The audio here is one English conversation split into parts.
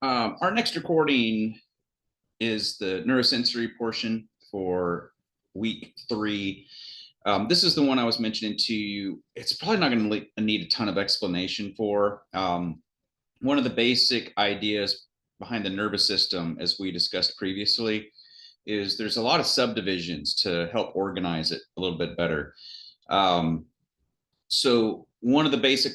Our next recording is the neurosensory portion for week 3. This is the one I was mentioning to you. It's probably not going to need a ton of explanation for. One of the basic ideas behind the nervous system, as we discussed previously, is there's a lot of subdivisions to help organize it a little bit better. So one of the basic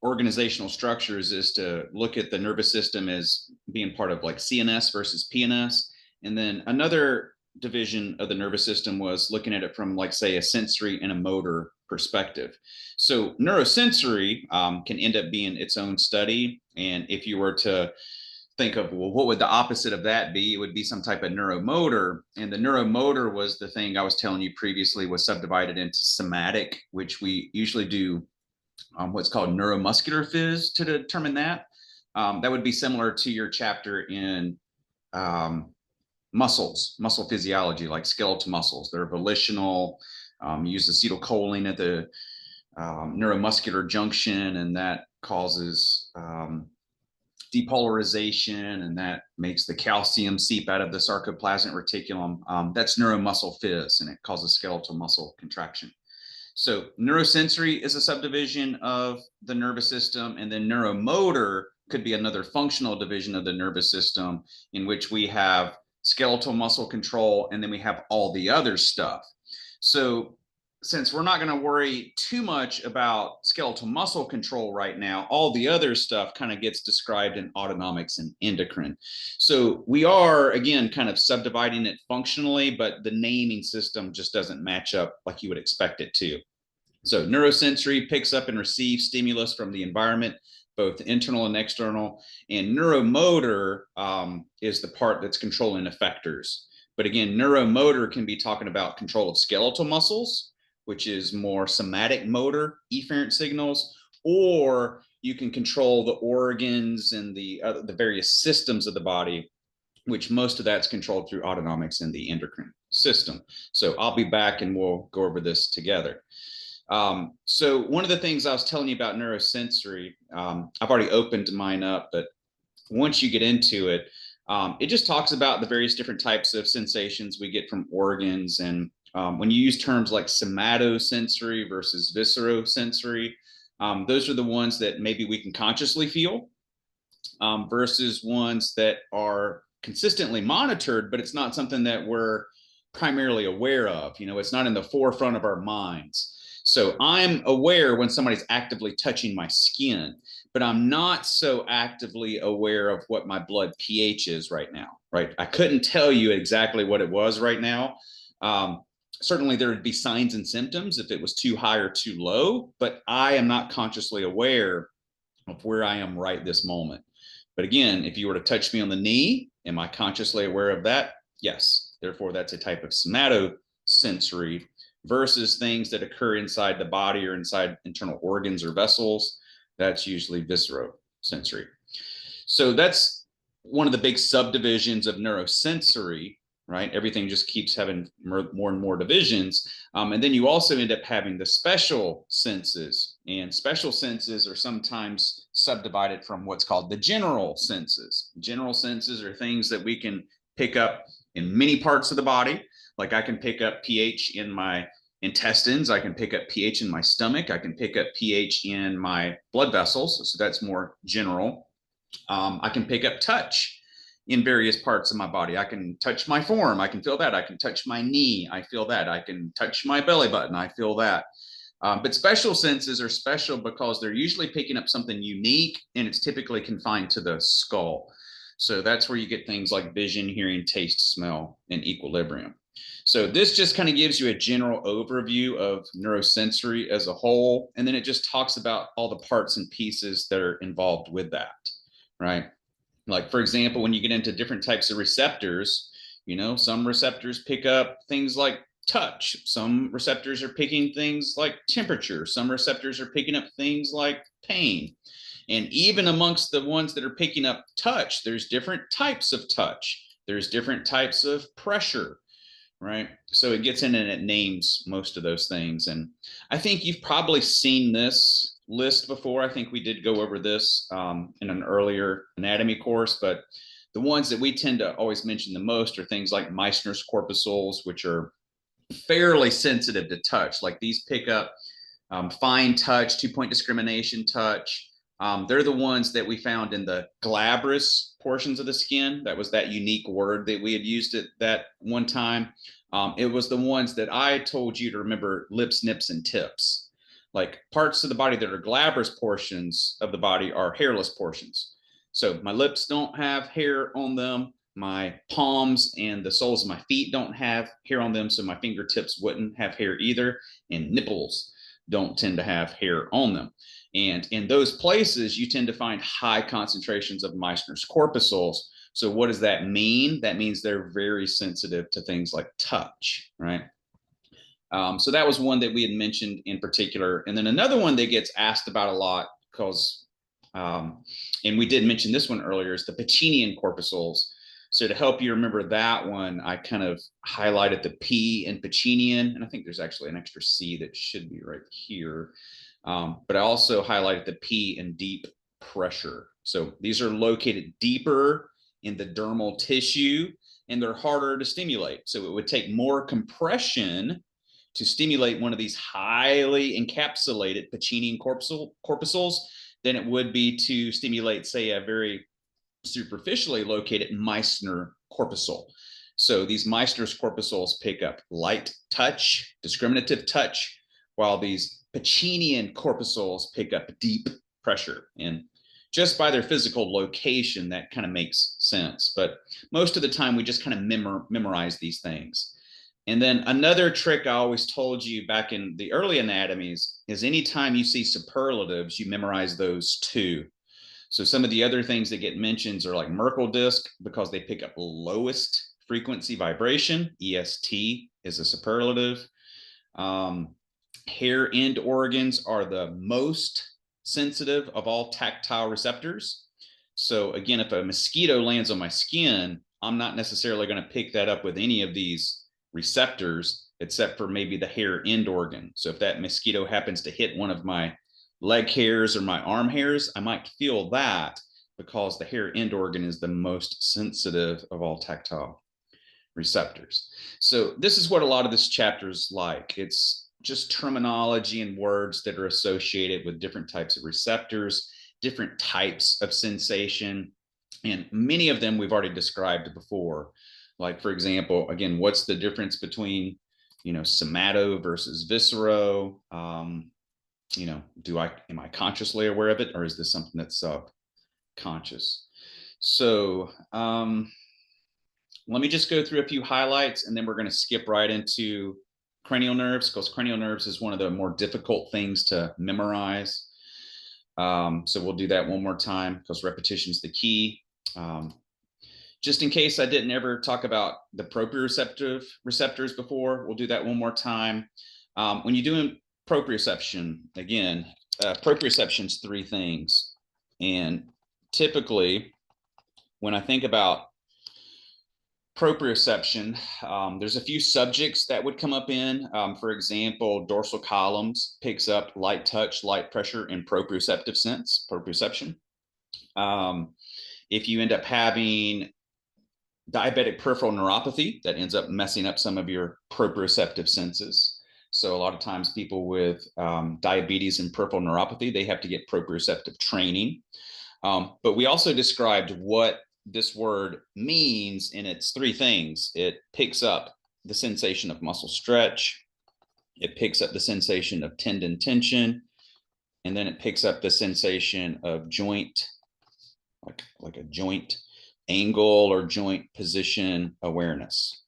organizational structures is to look at the nervous system as being part of like CNS versus PNS. And then another division of the nervous system was looking at it from, like, say, a sensory and a motor perspective. So neurosensory can end up being its own study. And if you were to think of, well, what would the opposite of that be? It would be some type of neuromotor. And the neuromotor was the thing I was telling you previously was subdivided into somatic, which we usually do what's called neuromuscular phys to determine that. That would be similar to your chapter in muscle physiology, like skeletal muscles. They're volitional. Use acetylcholine at the neuromuscular junction, and that causes depolarization, and that makes the calcium seep out of the sarcoplasmic reticulum. That's neuromuscle phys, and it causes skeletal muscle contraction. So neurosensory is a subdivision of the nervous system, and then neuromotor could be another functional division of the nervous system, in which we have skeletal muscle control, and then we have all the other stuff. So since we're not going to worry too much about skeletal muscle control right now, all the other stuff kind of gets described in autonomics and endocrine. So we are, again, kind of subdividing it functionally, but the naming system just doesn't match up like you would expect it to. So neurosensory picks up and receives stimulus from the environment, both internal and external. And neuromotor is the part that's controlling effectors. But again, neuromotor can be talking about control of skeletal muscles, which is more somatic motor efferent signals, or you can control the organs and the various systems of the body, which most of that's controlled through autonomics and the endocrine system. So I'll be back and we'll go over this together. So one of the things I was telling you about neurosensory, I've already opened mine up, but once you get into it, it just talks about the various different types of sensations we get from organs. And when you use terms like somatosensory versus viscerosensory, those are the ones that maybe we can consciously feel versus ones that are consistently monitored, but it's not something that we're primarily aware of. You know, it's not in the forefront of our minds. So I'm aware when somebody's actively touching my skin, but I'm not so actively aware of what my blood pH is right now, right? I couldn't tell you exactly what it was right now. Certainly there would be signs and symptoms if it was too high or too low, but I am not consciously aware of where I am right this moment. But again, if you were to touch me on the knee, am I consciously aware of that? Yes. Therefore, that's a type of somatosensory versus things that occur inside the body or inside internal organs or vessels. That's usually viscerosensory. So that's one of the big subdivisions of neurosensory, right? Everything just keeps having more and more divisions. And then you also end up having the special senses, and special senses are sometimes subdivided from what's called the general senses. General senses are things that we can pick up in many parts of the body. Like I can pick up pH in my intestines. I can pick up pH in my stomach. I can pick up pH in my blood vessels. So that's more general. I can pick up touch in various parts of my body. I can touch my forearm. I can feel that. I can touch my knee. I feel that. I can touch my belly button. I feel that. But special senses are special because they're usually picking up something unique, and it's typically confined to the skull. So that's where you get things like vision, hearing, taste, smell, and equilibrium. So this just kind of gives you a general overview of neurosensory as a whole. And then it just talks about all the parts and pieces that are involved with that, right? Like, for example, when you get into different types of receptors, you know, some receptors pick up things like touch. Some receptors are picking things like temperature. Some receptors are picking up things like pain. And even amongst the ones that are picking up touch, there's different types of touch. There's different types of pressure, right? So it gets in and it names most of those things. And I think you've probably seen this list before. I think we did go over this in an earlier anatomy course, but the ones that we tend to always mention the most are things like Meissner's corpuscles, which are fairly sensitive to touch. Like these pick up fine touch, 2-point discrimination touch. They're the ones that we found in the glabrous portions of the skin. That was that unique word that we had used at that one time. It was the ones that I told you to remember: lips, nips, and tips. Like parts of the body that are glabrous portions of the body are hairless portions. So my lips don't have hair on them. My palms and the soles of my feet don't have hair on them, so my fingertips wouldn't have hair either. And nipples don't tend to have hair on them. And in those places, you tend to find high concentrations of Meissner's corpuscles. So what does that mean? That means they're very sensitive to things like touch, right? So that was one that we had mentioned in particular. And then another one that gets asked about a lot, because, and we did mention this one earlier, is the Pacinian corpuscles. So to help you remember that one, I kind of highlighted the P in Pacinian, and I think there's actually an extra C that should be right here. But I also highlighted the P in deep pressure. So these are located deeper in the dermal tissue, and they're harder to stimulate. So it would take more compression to stimulate one of these highly encapsulated Pacinian corpuscles than it would be to stimulate, say, a very superficially located Meissner corpuscle. So these Meissner's corpuscles pick up light touch, discriminative touch, while these Pacinian corpuscles pick up deep pressure. And just by their physical location, that kind of makes sense. But most of the time, we just kind of memorize these things. And then another trick I always told you back in the early anatomies is anytime you see superlatives, you memorize those too. So some of the other things that get mentioned are like Merkel disc, because they pick up lowest frequency vibration. EST is a superlative. Hair end organs are the most sensitive of all tactile receptors. So again, if a mosquito lands on my skin, I'm not necessarily going to pick that up with any of these receptors, except for maybe the hair end organ. So if that mosquito happens to hit one of my leg hairs or my arm hairs, I might feel that, because the hair end organ is the most sensitive of all tactile receptors. So this is what a lot of this chapter is like. It's just terminology and words that are associated with different types of receptors, different types of sensation, and many of them we've already described before. Like, for example, again, what's the difference between, somato versus viscero? Am I consciously aware of it, or is this something that's subconscious? So let me just go through a few highlights, and then we're going to skip right into cranial nerves, because cranial nerves is one of the more difficult things to memorize. So we'll do that one more time, because repetition is the key. Just in case I didn't ever talk about the proprioceptive receptors before, we'll do that one more time. When you're doing proprioception, again, proprioception is three things. And typically, when I think about proprioception, there's a few subjects that would come up in. For example, dorsal columns picks up light touch, light pressure, and proprioceptive sense, proprioception. If you end up having diabetic peripheral neuropathy, that ends up messing up some of your proprioceptive senses. So a lot of times people with diabetes and peripheral neuropathy, they have to get proprioceptive training. But we also described what this word means, and it's three things. It picks up the sensation of muscle stretch. It picks up the sensation of tendon tension. And then it picks up the sensation of joint, like a joint angle or joint position awareness.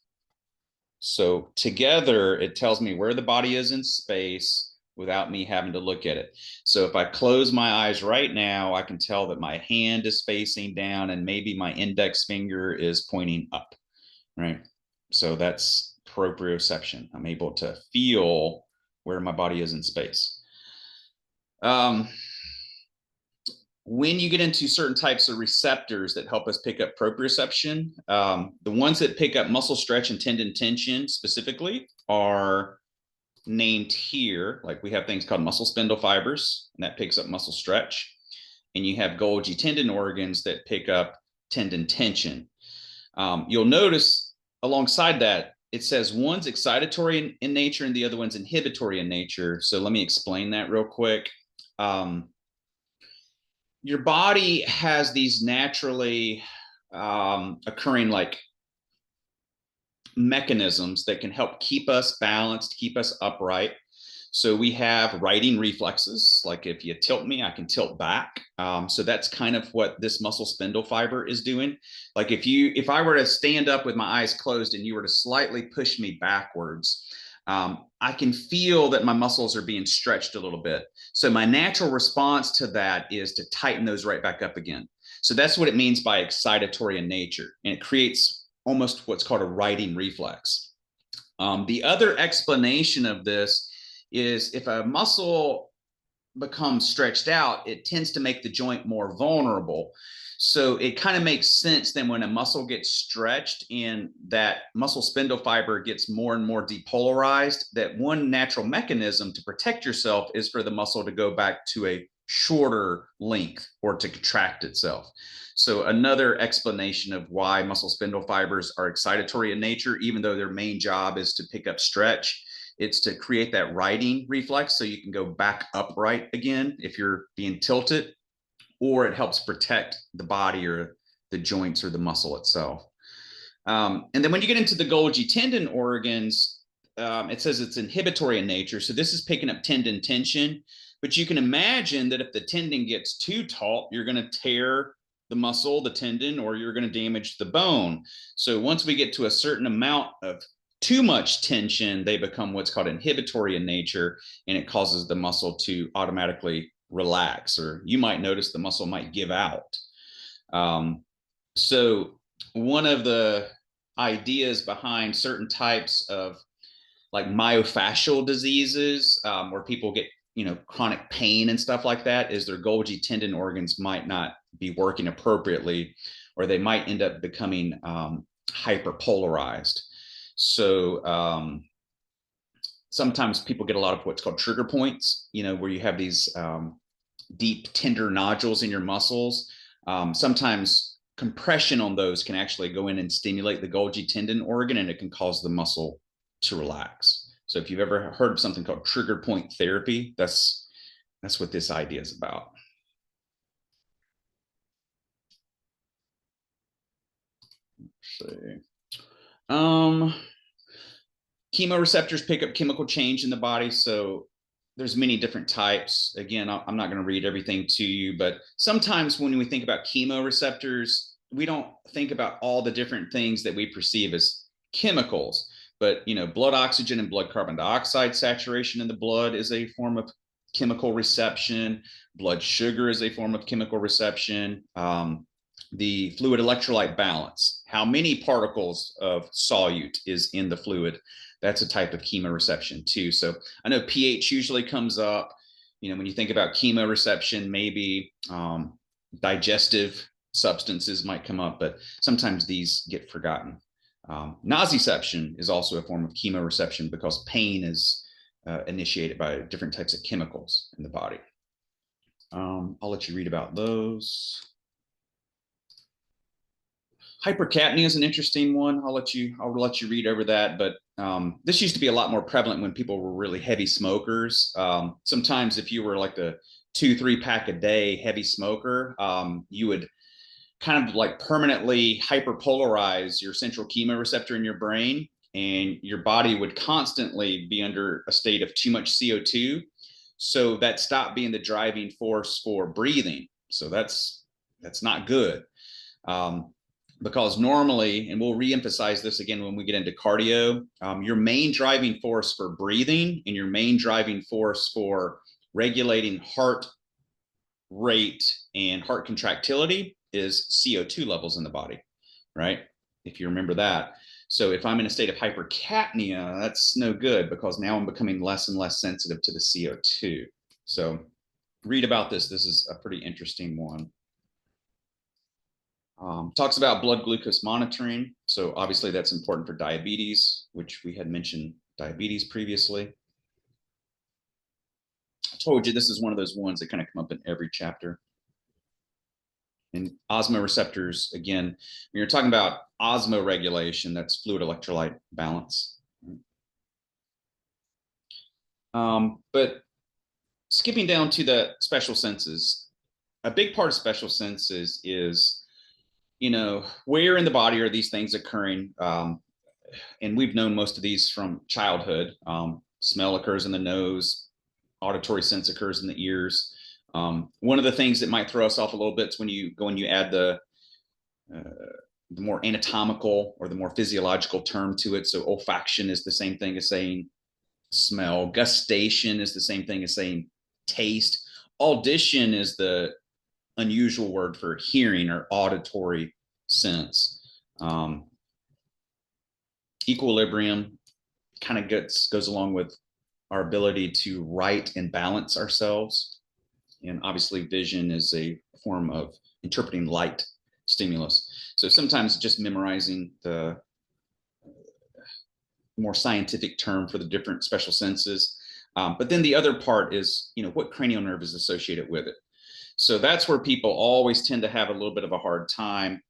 So together, it tells me where the body is in space without me having to look at it. So if I close my eyes right now, I can tell that my hand is facing down and maybe my index finger is pointing up, right? So that's proprioception. I'm able to feel where my body is in space. When you get into certain types of receptors that help us pick up proprioception, the ones that pick up muscle stretch and tendon tension specifically are named here, like we have things called muscle spindle fibers, and that picks up muscle stretch. And you have Golgi tendon organs that pick up tendon tension. You'll notice alongside that, it says one's excitatory in nature and the other one's inhibitory in nature. So let me explain that real quick. Your body has these naturally occurring like mechanisms that can help keep us balanced, keep us upright. So we have righting reflexes. Like if you tilt me, I can tilt back. So that's kind of what this muscle spindle fiber is doing. Like if I were to stand up with my eyes closed and you were to slightly push me backwards, I can feel that my muscles are being stretched a little bit. So my natural response to that is to tighten those right back up again. So that's what it means by excitatory in nature. And it creates almost what's called a righting reflex. The other explanation of this is if a muscle becomes stretched out, it tends to make the joint more vulnerable. So it kind of makes sense then when a muscle gets stretched and that muscle spindle fiber gets more and more depolarized, that one natural mechanism to protect yourself is for the muscle to go back to a shorter length or to contract itself. So another explanation of why muscle spindle fibers are excitatory in nature, even though their main job is to pick up stretch, it's to create that righting reflex so you can go back upright again if you're being tilted, or it helps protect the body or the joints or the muscle itself. And then when you get into the Golgi tendon organs, it says it's inhibitory in nature. So this is picking up tendon tension. But you can imagine that if the tendon gets too taut, you're going to tear the muscle, the tendon, or you're going to damage the bone. So once we get to a certain amount of too much tension, they become what's called inhibitory in nature, and it causes the muscle to automatically relax, or you might notice the muscle might give out. So one of the ideas behind certain types of like myofascial diseases, where people get chronic pain and stuff like that, is their Golgi tendon organs might not be working appropriately, or they might end up becoming hyperpolarized. So sometimes people get a lot of what's called trigger points, where you have these deep, tender nodules in your muscles. Sometimes compression on those can actually go in and stimulate the Golgi tendon organ, and it can cause the muscle to relax. So if you've ever heard of something called trigger point therapy, that's what this idea is about. Let's see. Chemoreceptors pick up chemical change in the body. So there's many different types. Again, I'm not going to read everything to you, but sometimes when we think about chemoreceptors, we don't think about all the different things that we perceive as chemicals. But blood oxygen and blood carbon dioxide saturation in the blood is a form of chemical reception. Blood sugar is a form of chemical reception. The fluid electrolyte balance, how many particles of solute is in the fluid, that's a type of chemoreception too. So I know pH usually comes up. When you think about chemoreception, maybe digestive substances might come up, but sometimes these get forgotten. Nociception is also a form of chemoreception because pain is initiated by different types of chemicals in the body. I'll let you read about those. Hypercapnia is an interesting one. I'll let you read over that. But this used to be a lot more prevalent when people were really heavy smokers. Sometimes if you were like the 2-3 pack a day heavy smoker, you would kind of like permanently hyperpolarize your central chemoreceptor in your brain, and your body would constantly be under a state of too much CO2. So that stopped being the driving force for breathing. So that's not good. Because normally, and we'll reemphasize this again when we get into cardio, your main driving force for breathing and your main driving force for regulating heart rate and heart contractility is CO2 levels in the body, right? If you remember that. So if I'm in a state of hypercapnia, that's no good because now I'm becoming less and less sensitive to the CO2. So read about this. This is a pretty interesting one. Talks about blood glucose monitoring. So obviously that's important for diabetes, which we had mentioned diabetes previously. told you this is one of those ones that kind of come up in every chapter. And osmoreceptors, again, when you're talking about osmoregulation, that's fluid electrolyte balance. But skipping down to the special senses, a big part of special senses is, where in the body are these things occurring? And we've known most of these from childhood. Smell occurs in the nose, auditory sense occurs in the ears. One of the things that might throw us off a little bit is when you add the more anatomical or the more physiological term to it. So olfaction is the same thing as saying smell. Gustation is the same thing as saying taste. Audition is the unusual word for hearing or auditory sense. Equilibrium kind of goes along with our ability to right and balance ourselves. And obviously vision is a form of interpreting light stimulus. So sometimes just memorizing the more scientific term for the different special senses. But then the other part is, what cranial nerve is associated with it. So that's where people always tend to have a little bit of a hard time.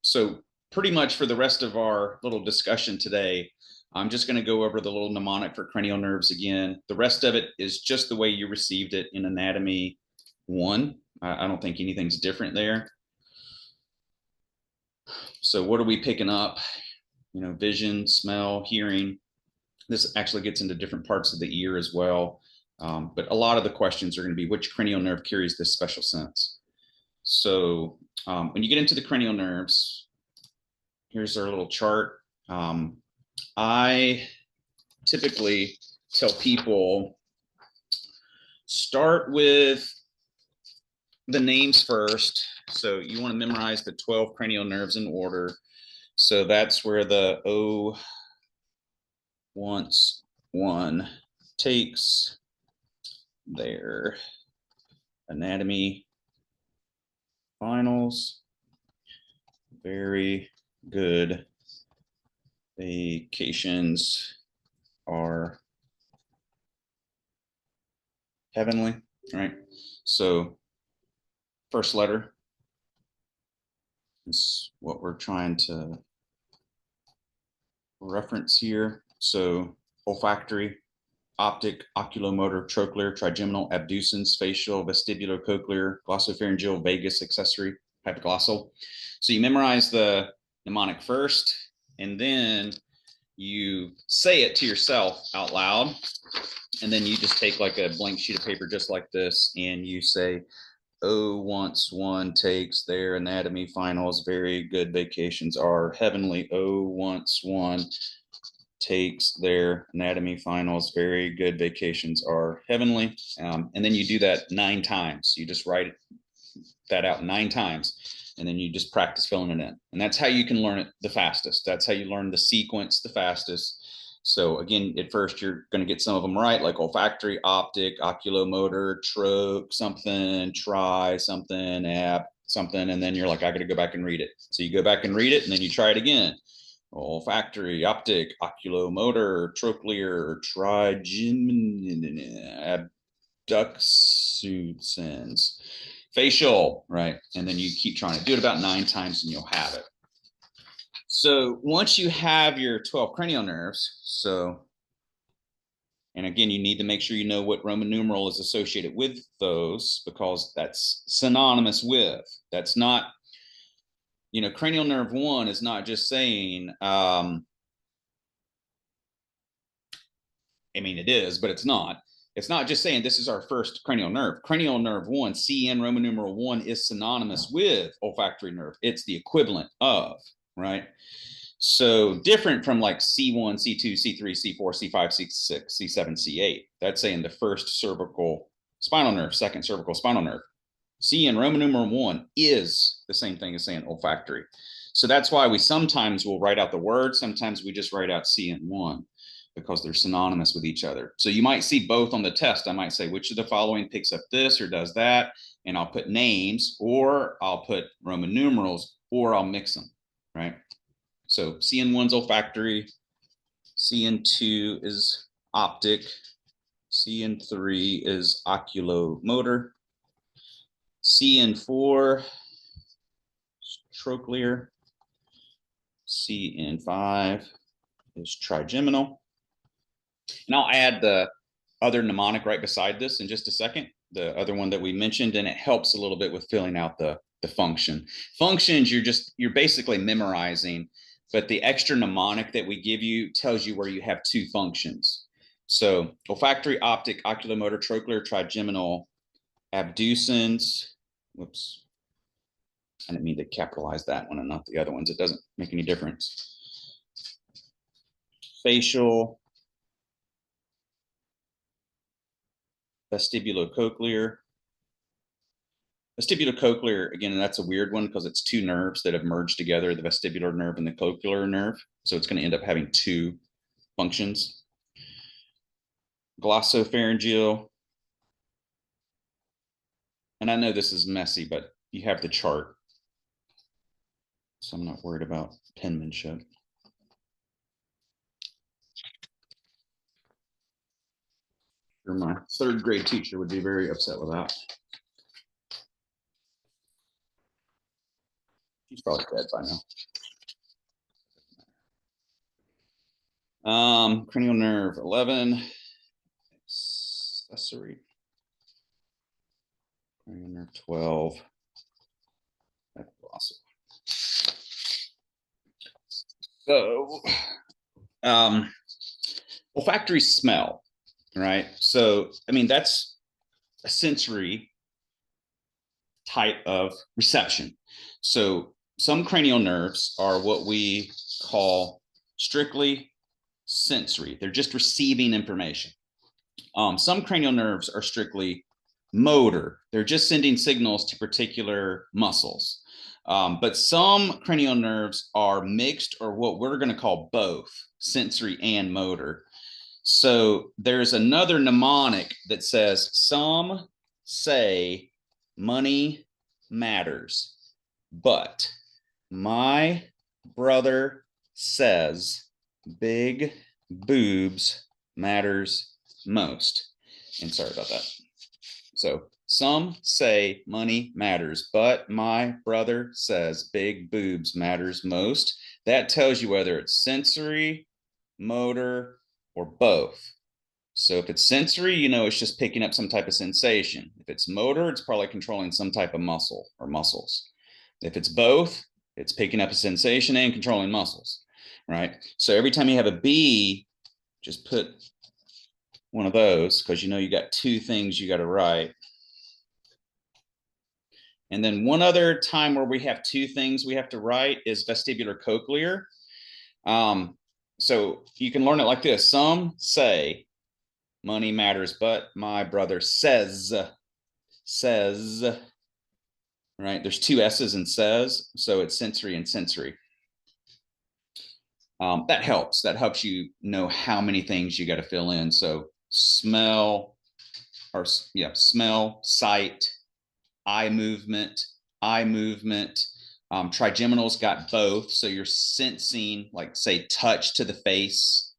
So pretty much for the rest of our little discussion today, I'm just going to go over the little mnemonic for cranial nerves again. The rest of it is just the way you received it in Anatomy 1. I don't think anything's different there. So what are we picking up? Vision, smell, hearing. This actually gets into different parts of the ear as well. But a lot of the questions are going to be which cranial nerve carries this special sense. So when you get into the cranial nerves, here's our little chart. I typically tell people start with the names first. So you want to memorize the 12 cranial nerves in order. So that's where the O wants one takes their anatomy finals. Very good. Vacations are heavenly, right? So first letter is what we're trying to reference here. So olfactory, optic, oculomotor, trochlear, trigeminal, abducens, facial, vestibulocochlear, glossopharyngeal, vagus, accessory, hypoglossal. So you memorize the mnemonic first, and then you say it to yourself out loud. And then you just take like a blank sheet of paper just like this, and you say, oh, once one takes their anatomy finals, very good vacations are heavenly. Oh, once one takes their anatomy finals, very good vacations are heavenly. And then you do that 9 times. You just write that out 9 times, and then you just practice filling it in. And that's how you can learn it the fastest. That's how you learn the sequence the fastest. So again, at first you're going to get some of them right, like olfactory, optic, oculomotor, troch, something, try, something, ab, something. And then you're like, I got to go back and read it. So you go back and read it, and then you try it again. Olfactory, optic, oculomotor, trochlear, trigeminal, abducens, facial, right? And then you keep trying to do it about 9 times and you'll have it. So once you have your 12 cranial nerves, and again, you need to make sure you know what Roman numeral is associated with those, because that's synonymous with. That's not, cranial nerve 1 is not just saying, it is, but it's not. It's not just saying this is our first cranial nerve. Cranial nerve 1, CN Roman numeral 1, is synonymous with olfactory nerve. It's the equivalent of, right? So different from like C1, C2, C3, C4, C5, C6, C7, C8. That's saying the first cervical spinal nerve, second cervical spinal nerve. CN Roman numeral 1 is the same thing as saying olfactory. So that's why we sometimes will write out the word. Sometimes we just write out CN1, because they're synonymous with each other. So you might see both on the test. I might say, which of the following picks up this or does that? And I'll put names, or I'll put Roman numerals, or I'll mix them, right? So CN1 is olfactory, CN2 is optic, CN3 is oculomotor. CN4, trochlear. CN5 is trigeminal. And I'll add the other mnemonic right beside this in just a second, the other one that we mentioned, and it helps a little bit with filling out the function. Functions, you're basically memorizing, but the extra mnemonic that we give you tells you where you have two functions. So olfactory, optic, oculomotor, trochlear, trigeminal, abducens. Whoops. I didn't mean to capitalize that one and not the other ones. It doesn't make any difference. Facial, vestibulocochlear. Vestibulocochlear, again, that's a weird one because it's two nerves that have merged together, the vestibular nerve and the cochlear nerve. So it's going to end up having two functions. Glossopharyngeal. And I know this is messy, but you have the chart. So I'm not worried about penmanship. Sure, my third grade teacher would be very upset with that. She's probably dead by now. Cranial nerve 11. Accessory. Cranial nerve 12. Awesome. So, olfactory smell, right? So, I mean, that's a sensory type of reception. So, some cranial nerves are what we call strictly sensory. They're just receiving information. Some cranial nerves are strictly motor. They're just sending signals to particular muscles. But some cranial nerves are mixed, or what we're going to call both sensory and motor. So there's another mnemonic that says, some say money matters, but my brother says big boobs matters most. And sorry about that. So some say money matters, but my brother says big boobs matters most. That tells you whether it's sensory, motor, or both. So if it's sensory, you know it's just picking up some type of sensation. If it's motor, it's probably controlling some type of muscle or muscles. If it's both, it's picking up a sensation and controlling muscles, right? So every time you have a B, just put one of those, because you know you got two things you got to write. And then one other time where we have two things we have to write is vestibular cochlear. So you can learn it like this. Some say money matters, but my brother says, right? There's two S's in says, so it's sensory and sensory. That helps. That helps you know how many things you got to fill in. So smell, or yeah, smell, sight, eye movement. Trigeminal's got both. So you're sensing, like say, touch to the face.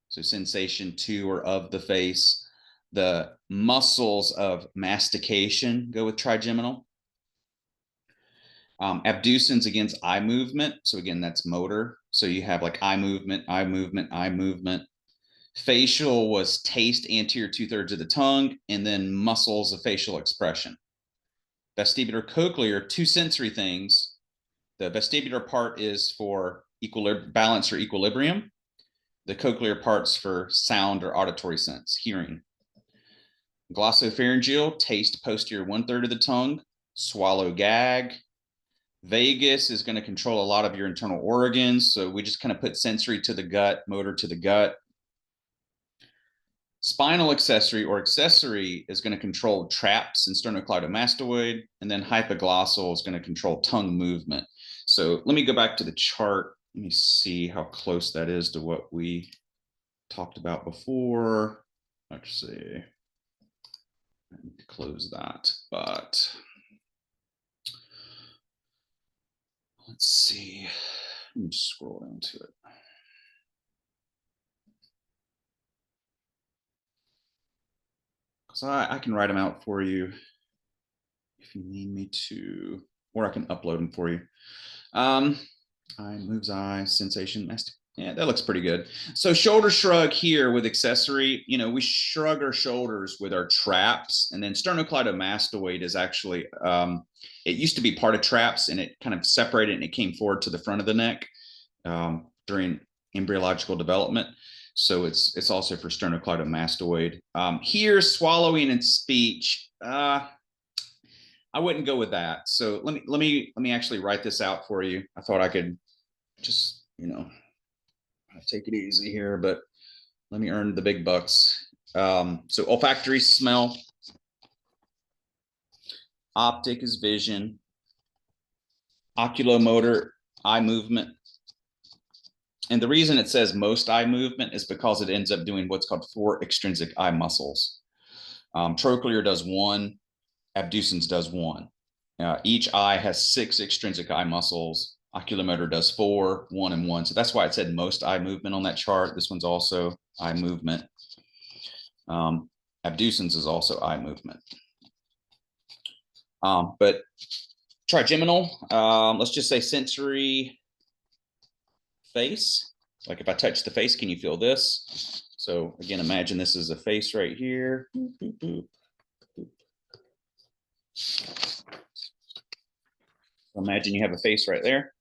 So sensation to or of the face. The muscles of mastication go with trigeminal. Abducens against eye movement. So again, that's motor. So you have like eye movement, eye movement, eye movement. Facial was taste, anterior 2/3 of the tongue, and then muscles of facial expression. Vestibular cochlear, two sensory things. The vestibular part is for balance or equilibrium. The cochlear part's for sound or auditory sense, hearing. Glossopharyngeal, taste posterior 1/3 of the tongue, swallow, gag. Vagus is going to control a lot of your internal organs. So we just kind of put sensory to the gut, motor to the gut. Spinal accessory or accessory is going to control traps and sternocleidomastoid, and then hypoglossal is going to control tongue movement. So let me go back to the chart. Let me see how close that is to what we talked about before. Let's see. I need to close that, but let's see. Let me scroll down to it. So I can write them out for you if you need me to, or I can upload them for you. Eye moves, eye sensation. Yeah, that looks pretty good. So shoulder shrug here with accessory, you know, we shrug our shoulders with our traps, and then sternocleidomastoid is actually, it used to be part of traps and it kind of separated and it came forward to the front of the neck during embryological development. So it's also for sternocleidomastoid. Here, swallowing and speech, I wouldn't go with that. So let me actually write this out for you. I thought I could just, you know, take it easy here, but let me earn the big bucks. So olfactory, smell. Optic is vision. Oculomotor, eye movement. And the reason it says most eye movement is because it ends up doing what's called 4 extrinsic eye muscles. Trochlear does 1, abducens does 1. Each eye has 6 extrinsic eye muscles. Oculomotor does 4, 1 and 1. So that's why it said most eye movement on that chart. This one's also eye movement. Abducens is also eye movement. But trigeminal, let's just say sensory face. Like if I touch the face, can you feel this? So again, imagine this is a face right here. Imagine you have a face right there.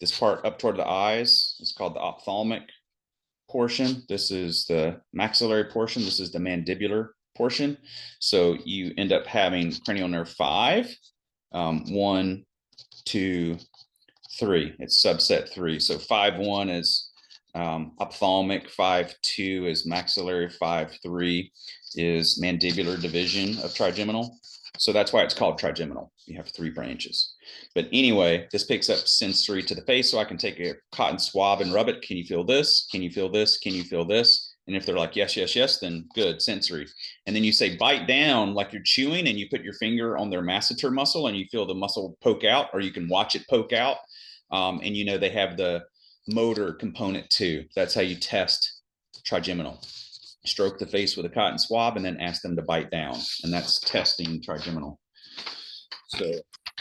This part up toward the eyes is called the ophthalmic portion. This is the maxillary portion. This is the mandibular portion. So you end up having cranial nerve 5, 1, 2, 3. It's subset 3. So 5-1 is ophthalmic, 5-2 is maxillary, 5-3 is mandibular division of trigeminal. So that's why it's called trigeminal. You have 3 branches. But anyway, this picks up sensory to the face. So I can take a cotton swab and rub it. Can you feel this? Can you feel this? Can you feel this? And if they're like, yes, yes, yes, then good, sensory. And then you say bite down like you're chewing and you put your finger on their masseter muscle and you feel the muscle poke out, or you can watch it poke out. And you know, they have the motor component too. That's how you test trigeminal. Stroke the face with a cotton swab and then ask them to bite down. And that's testing trigeminal. So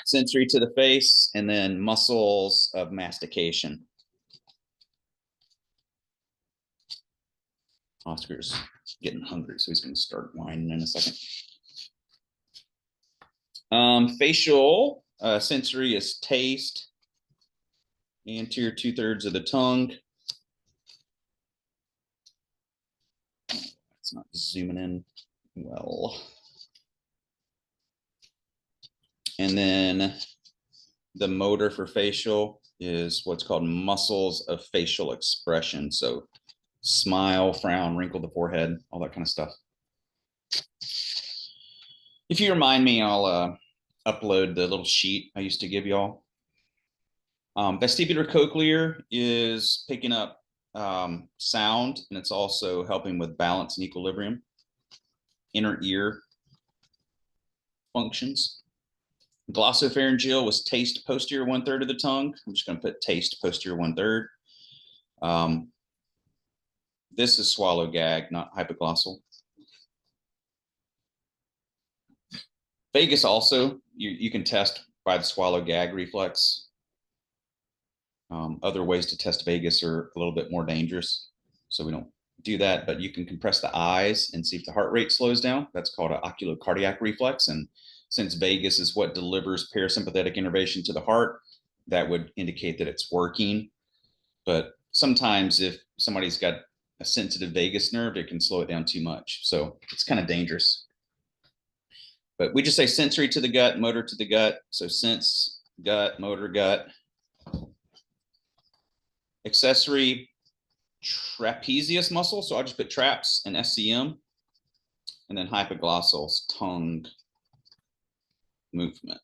sensory to the face, and then muscles of mastication. Oscar's getting hungry, so he's going to start whining in a second. Facial sensory is taste, anterior 2/3 of the tongue. It's not zooming in well. And then the motor for facial is what's called muscles of facial expression. So smile, frown, wrinkle the forehead, all that kind of stuff. If you remind me, I'll upload the little sheet I used to give y'all. Vestibular cochlear is picking up sound, and it's also helping with balance and equilibrium. Inner ear functions. Glossopharyngeal was taste posterior 1/3 of the tongue. I'm just going to put taste posterior 1/3. This is swallow gag, not hypoglossal. Vagus also, you can test by the swallow gag reflex. Other ways to test vagus are a little bit more dangerous, so we don't do that, but you can compress the eyes and see if the heart rate slows down. That's called an oculocardiac reflex. And since vagus is what delivers parasympathetic innervation to the heart, that would indicate that it's working. But sometimes if somebody's got a sensitive vagus nerve, it can slow it down too much. So it's kind of dangerous. But we just say sensory to the gut, motor to the gut. So sense, gut, motor, gut. Accessory, trapezius muscle. So I'll just put traps and SCM. And then hypoglossals, tongue movement.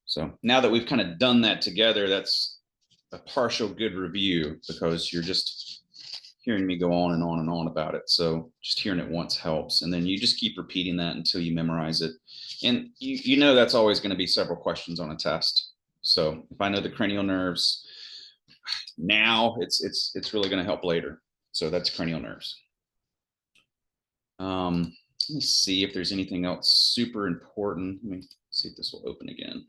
So now that we've kind of done that together, that's a partial good review, because you're just hearing me go on and on and on about it. So just hearing it once helps. And then you just keep repeating that until you memorize it. And you know that's always going to be several questions on a test. So if I know the cranial nerves now, it's really going to help later. So that's cranial nerves. Let me see if there's anything else super important. Let me see if this will open again.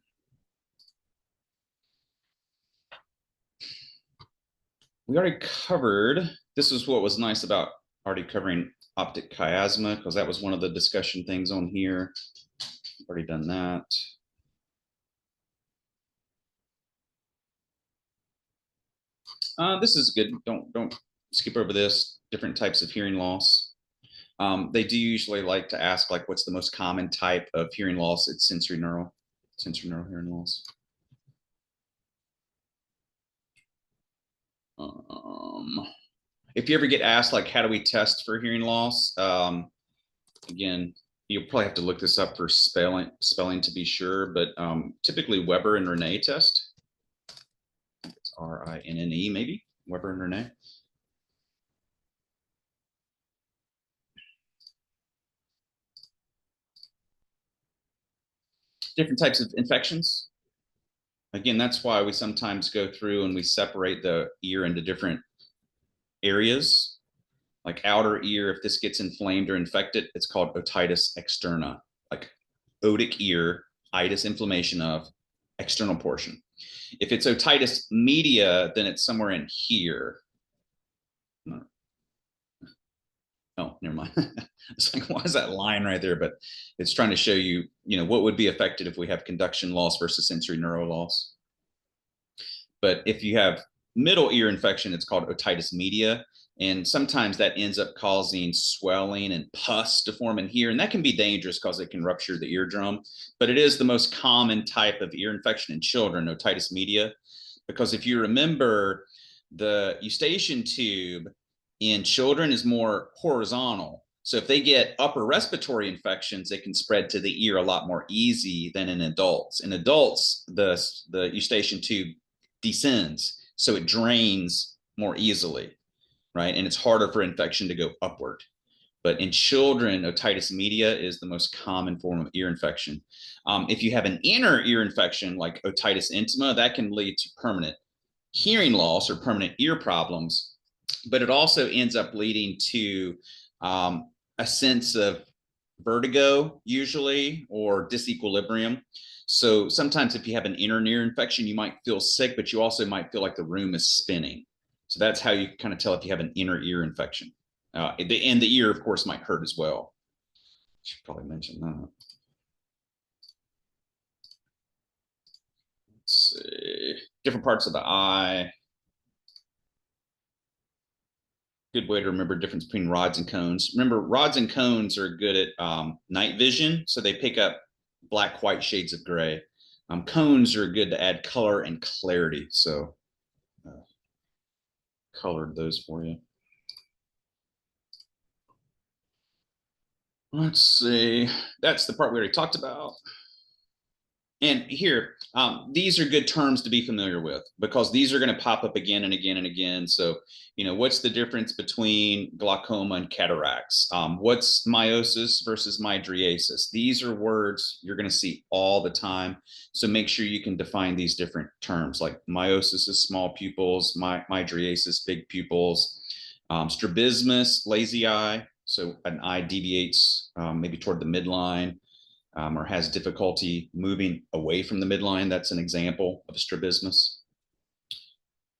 We already covered, this is what was nice about already covering optic chiasma, because that was one of the discussion things on here. Already done that. This is good. Don't skip over this. Different types of hearing loss. They do usually like to ask, like, what's the most common type of hearing loss? It's sensory neural hearing loss. If you ever get asked, like, how do we test for hearing loss? Again, you'll probably have to look this up for spelling to be sure, but typically Weber and Rene test. It's Rinne, maybe Weber and Rene. Different types of infections. Again, that's why we sometimes go through and we separate the ear into different areas. Like outer ear, if this gets inflamed or infected, it's called otitis externa. Like otic ear, itis, inflammation of external portion. If it's otitis media, then it's somewhere in here. Oh, never mind. It's like, why is that line right there? But it's trying to show you, what would be affected if we have conduction loss versus sensory neural loss. But if you have middle ear infection, it's called otitis media. And sometimes that ends up causing swelling and pus to form in here. And that can be dangerous because it can rupture the eardrum. But it is the most common type of ear infection in children, otitis media. Because if you remember, the eustachian tube in children is more horizontal. So if they get upper respiratory infections, it can spread to the ear a lot more easy than in adults. In adults, the eustachian tube descends, so it drains more easily, right? And it's harder for infection to go upward. But in children, otitis media is the most common form of ear infection. If you have an inner ear infection like otitis intima, that can lead to permanent hearing loss or permanent ear problems, but it also ends up leading to a sense of vertigo, usually, or disequilibrium. So sometimes if you have an inner ear infection, you might feel sick, but you also might feel like the room is spinning. So that's how you kind of tell if you have an inner ear infection. And the ear, of course, might hurt as well. Should probably mention that. Let's see. Different parts of the eye. Good way to remember the difference between rods and cones. Remember, rods and cones are good at night vision, so they pick up black, white shades of gray. Cones are good to add color and clarity, so colored those for you. Let's see. That's the part we already talked about. And here, these are good terms to be familiar with because these are going to pop up again and again and again. So, what's the difference between glaucoma and cataracts? What's meiosis versus mydriasis? These are words you're going to see all the time. So make sure you can define these different terms, like meiosis is small pupils, mydriasis, big pupils, strabismus, lazy eye. So an eye deviates maybe toward the midline. Or has difficulty moving away from the midline. That's an example of a strabismus.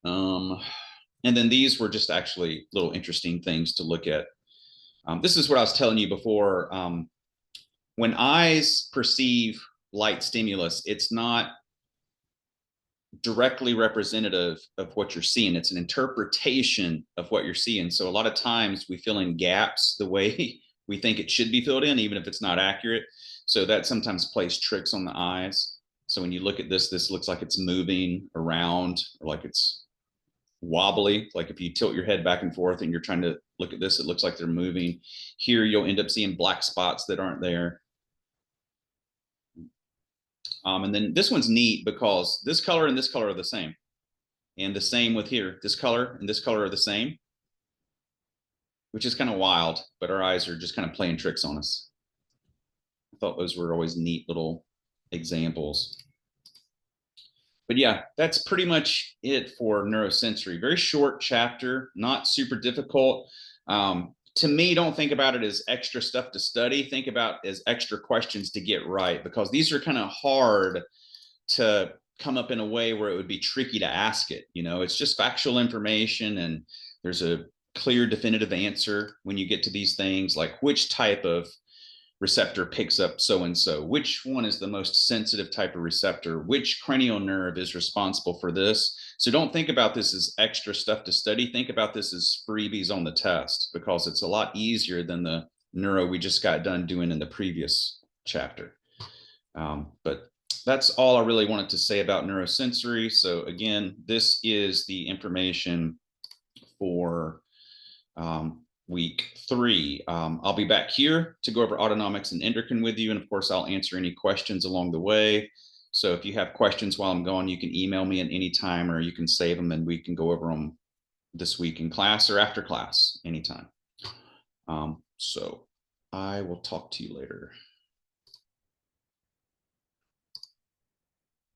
And then these were just actually little interesting things to look at. This is what I was telling you before. When eyes perceive light stimulus, it's not directly representative of what you're seeing. It's an interpretation of what you're seeing. So a lot of times we fill in gaps the way we think it should be filled in, even if it's not accurate. So that sometimes plays tricks on the eyes. So when you look at this, this looks like it's moving around or like it's wobbly. Like if you tilt your head back and forth and you're trying to look at this, it looks like they're moving. Here, you'll end up seeing black spots that aren't there. And then this one's neat because this color and this color are the same. And the same with here. This color and this color are the same, which is kind of wild, but our eyes are just kind of playing tricks on us. I thought those were always neat little examples. But yeah, that's pretty much it for neurosensory. Very short chapter, not super difficult. to me, don't think about it as extra stuff to study. Think about as extra questions to get right, because these are kind of hard to come up in a way where it would be tricky to ask it. It's just factual information, and there's a clear, definitive answer when you get to these things, like which type of receptor picks up so and so, which one is the most sensitive type of receptor, which cranial nerve is responsible for this. So don't think about this as extra stuff to study. Think about this as freebies on the test, because it's a lot easier than the neuro we just got done doing in the previous chapter. But that's all I really wanted to say about neurosensory. So again, this is the information for week 3. I'll be back here to go over autonomics and endocrine with you. And of course, I'll answer any questions along the way. So if you have questions while I'm gone, you can email me at any time, or you can save them and we can go over them this week in class or after class anytime. So I will talk to you later.